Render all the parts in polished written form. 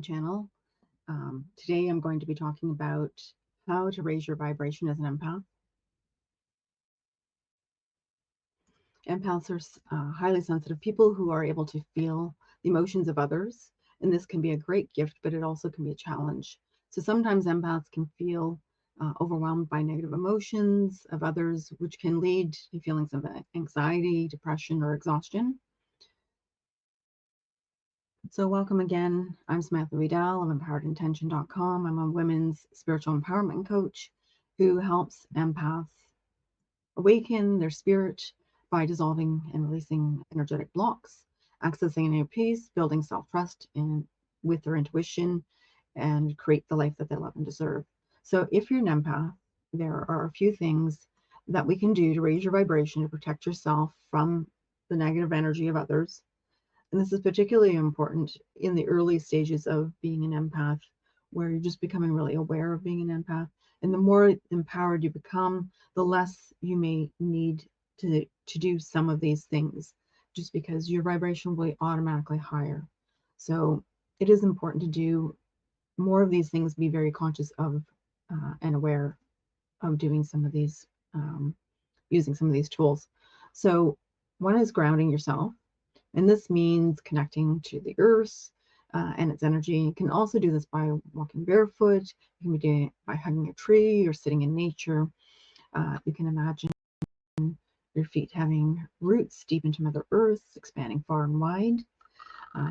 channel. Today I'm going to be talking about how to raise your vibration as an empath. Empaths are highly sensitive people who are able to feel the emotions of others, and this can be a great gift, but it also can be a challenge. So sometimes empaths can feel overwhelmed by negative emotions of others, which can lead to feelings of anxiety, depression, or exhaustion. So welcome again. I'm Samantha Vidal of empoweredintention.com. I'm a women's spiritual empowerment coach who helps empaths awaken their spirit by dissolving and releasing energetic blocks, accessing inner peace, building self-trust with their intuition, and create the life that they love and deserve. So if you're an empath, there are a few things that we can do to raise your vibration to protect yourself from the negative energy of others. And this is particularly important in the early stages of being an empath, where you're just becoming really aware of being an empath. And the more empowered you become, the less you may need to do some of these things, just because your vibration will be automatically higher. So it is important to do more of these things, be very conscious of and aware of doing some of these, using some of these tools. So one is grounding yourself. And this means connecting to the earth and its energy. You can also do this by walking barefoot. You can be doing it by hugging a tree or sitting in nature. You can imagine your feet having roots deep into Mother Earth, expanding far and wide,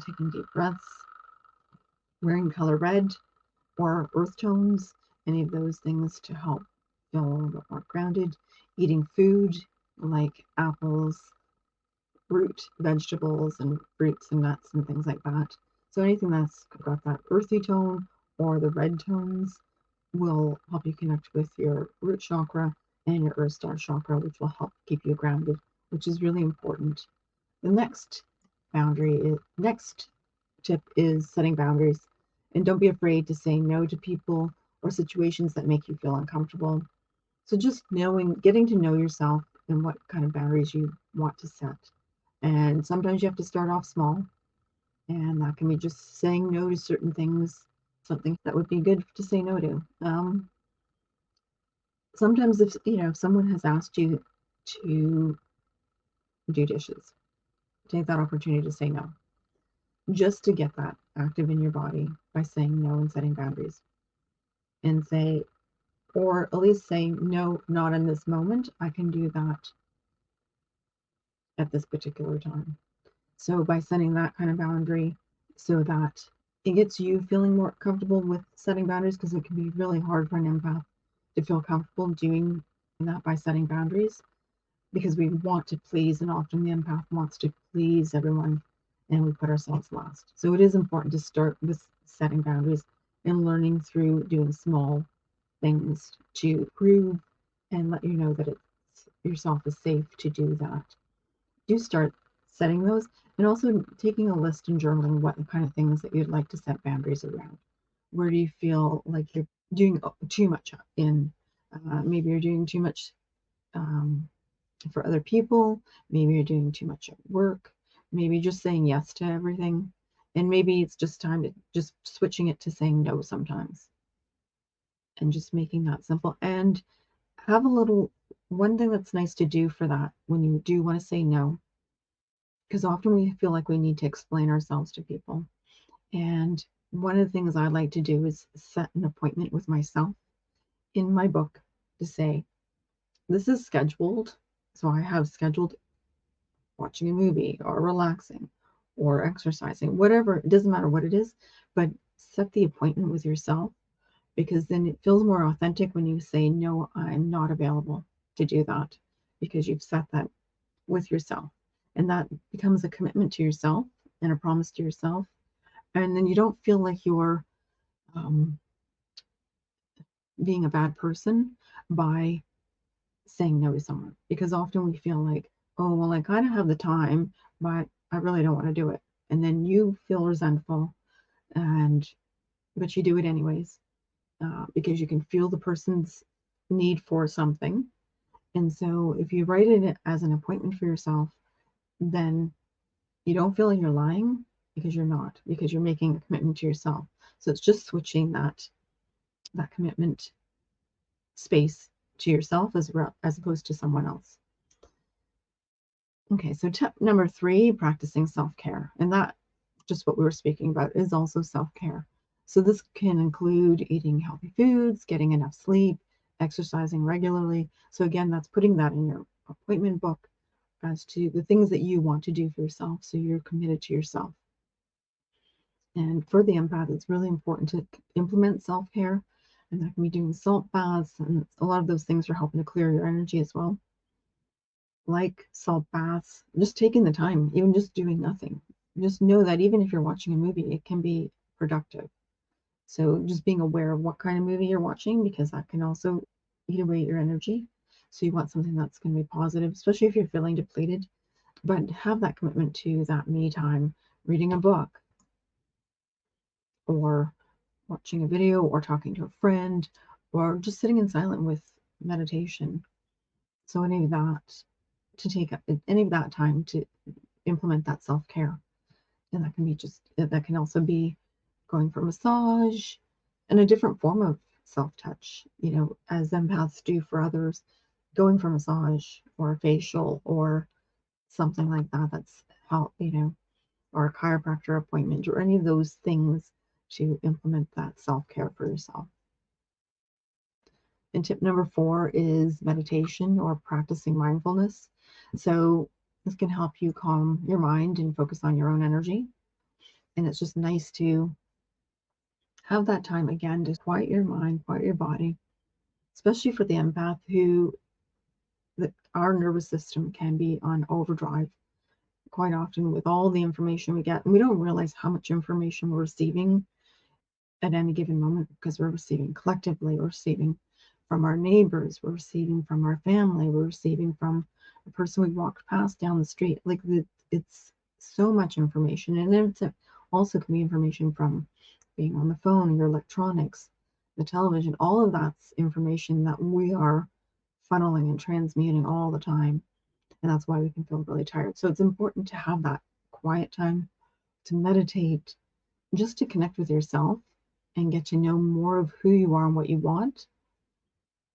taking deep breaths, wearing color red or earth tones, any of those things to help feel a little bit more grounded. Eating food like apples, root vegetables and fruits and nuts and things like that. So anything that's got that earthy tone or the red tones will help you connect with your root chakra and your earth star chakra, which will help keep you grounded, which is really important. The next tip is setting boundaries. And don't be afraid to say no to people or situations that make you feel uncomfortable. So just getting to know yourself and what kind of boundaries you want to set. And sometimes you have to start off small, and that can be just saying no to certain things, something that would be good to say no to. Sometimes if someone has asked you to do dishes, take that opportunity to say no, just to get that active in your body by saying no and setting boundaries, and say, or at least say no, not in this moment. I can do that at this particular time. So by setting that kind of boundary, so that it gets you feeling more comfortable with setting boundaries, because it can be really hard for an empath to feel comfortable doing that by setting boundaries, because we want to please, and often the empath wants to please everyone, and we put ourselves last. So it is important to start with setting boundaries and learning through doing small things to prove and let you know that yourself is safe to do that. Do start setting those, and also taking a list and journaling what kind of things that you'd like to set boundaries around. Where do you feel like you're doing too much in? Maybe you're doing too much for other people. Maybe you're doing too much at work. Maybe just saying yes to everything. And maybe it's just time to just switching it to saying no sometimes. And just making that simple. And have one thing that's nice to do for that when you do want to say no, because often we feel like we need to explain ourselves to people. And one of the things I like to do is set an appointment with myself in my book to say, this is scheduled. So I have scheduled watching a movie or relaxing or exercising, whatever. It doesn't matter what it is, but set the appointment with yourself, because then it feels more authentic when you say, no, I'm not available to do that, because you've set that with yourself. And that becomes a commitment to yourself and a promise to yourself. And then you don't feel like you're being a bad person by saying no to someone, because often we feel like, oh, well, I kind of have the time, but I really don't want to do it. And then you feel resentful, but you do it anyways, because you can feel the person's need for something. And so if you write it as an appointment for yourself, then you don't feel like you're lying, because you're not, because you're making a commitment to yourself. So it's just switching that commitment space to yourself as opposed to someone else. Okay, so tip number 3, practicing self-care. And that, just what we were speaking about, is also self-care. So this can include eating healthy foods, getting enough sleep, exercising regularly. So again, that's putting that in your appointment book as to the things that you want to do for yourself. So you're committed to yourself. And for the empath, it's really important to implement self-care. And that can be doing salt baths. And a lot of those things are helping to clear your energy as well. Like salt baths, just taking the time, even just doing nothing. Just know that even if you're watching a movie, it can be productive. So just being aware of what kind of movie you're watching, because that can also eat away your energy. So you want something that's going to be positive, especially if you're feeling depleted. But have that commitment to that me time, reading a book, or watching a video, or talking to a friend, or just sitting in silence with meditation. So any of that, to take any of that time to implement that self-care. And that can also be going for massage and a different form of self-touch, as empaths do for others, going for massage or a facial or something like that. That's help, or a chiropractor appointment or any of those things to implement that self-care for yourself. And tip number 4 is meditation or practicing mindfulness. So this can help you calm your mind and focus on your own energy. And it's just nice to have that time again to quiet your mind, quiet your body, especially for the empath our nervous system can be on overdrive quite often with all the information we get. And we don't realize how much information we're receiving at any given moment, because we're receiving collectively, we're receiving from our neighbors, we're receiving from our family, we're receiving from a person we walked past down the street. Like it's so much information. And then it's also can be information from being on the phone, your electronics, the television. All of that's information that we are funneling and transmuting all the time. And that's why we can feel really tired. So it's important to have that quiet time to meditate, just to connect with yourself and get to know more of who you are and what you want,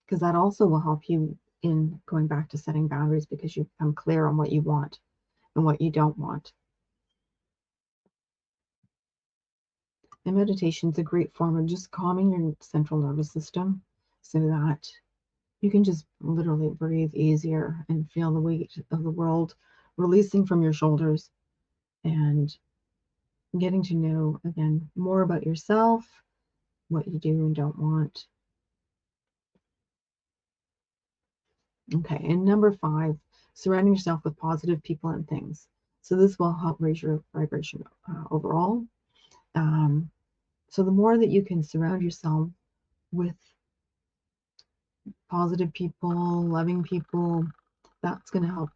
because that also will help you in going back to setting boundaries, because you become clear on what you want and what you don't want. And meditation is a great form of just calming your central nervous system so that you can just literally breathe easier and feel the weight of the world releasing from your shoulders, and getting to know, again, more about yourself, what you do and don't want. Okay, and number 5, surrounding yourself with positive people and things. So this will help raise your vibration overall. So the more that you can surround yourself with positive people, loving people, that's going to help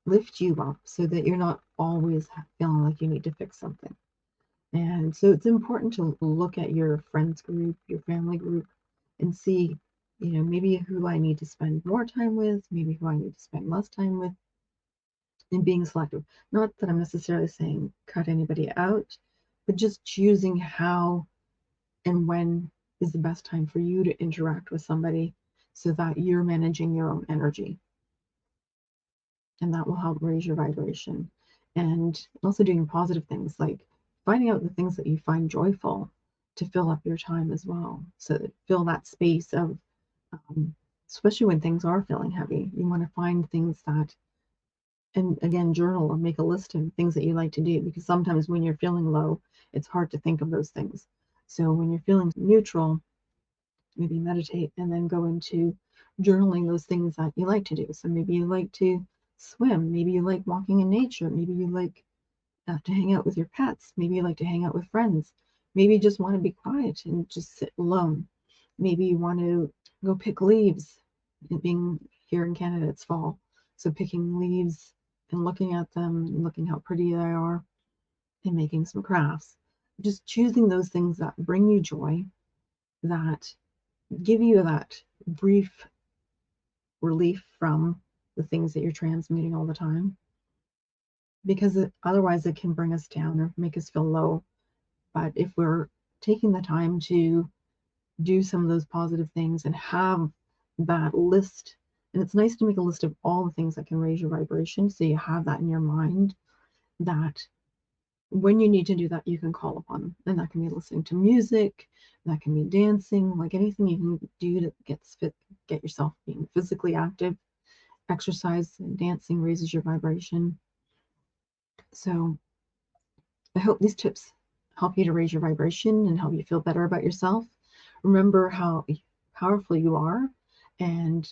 lift you up so that you're not always feeling like you need to fix something. And so it's important to look at your friends group, your family group, and see, maybe who I need to spend more time with, maybe who I need to spend less time with, and being selective. Not that I'm necessarily saying cut anybody out, but just choosing how and when is the best time for you to interact with somebody so that you're managing your own energy. And that will help raise your vibration. And also doing positive things, like finding out the things that you find joyful to fill up your time as well. So that fill that space of, especially when things are feeling heavy, you want to find things that, and again, journal or make a list of things that you like to do, because sometimes when you're feeling low, it's hard to think of those things. So when you're feeling neutral, maybe meditate and then go into journaling those things that you like to do. So maybe you like to swim, maybe you like walking in nature, maybe you like to hang out with your pets, maybe you like to hang out with friends, maybe you just want to be quiet and just sit alone, maybe you want to go pick leaves. Being here in Canada, it's fall, so picking leaves and looking at them and looking how pretty they are and making some crafts. Just choosing those things that bring you joy, that give you that brief relief from the things that you're transmuting all the time, because otherwise it can bring us down or make us feel low. But if we're taking the time to do some of those positive things and have that list. And it's nice to make a list of all the things that can raise your vibration, so you have that in your mind, that when you need to do that, you can call upon them. And that can be listening to music, that can be dancing, like anything you can do to get yourself being physically active. Exercise and dancing raises your vibration. So I hope these tips help you to raise your vibration and help you feel better about yourself. Remember how powerful you are and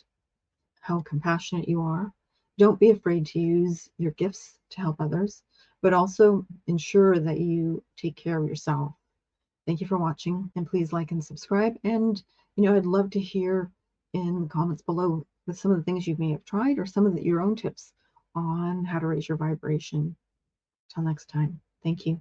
how compassionate you are. Don't be afraid to use your gifts to help others, but also ensure that you take care of yourself. Thank you for watching, and please like and subscribe. And, I'd love to hear in the comments below with some of the things you may have tried or some of your own tips on how to raise your vibration. Till next time, thank you.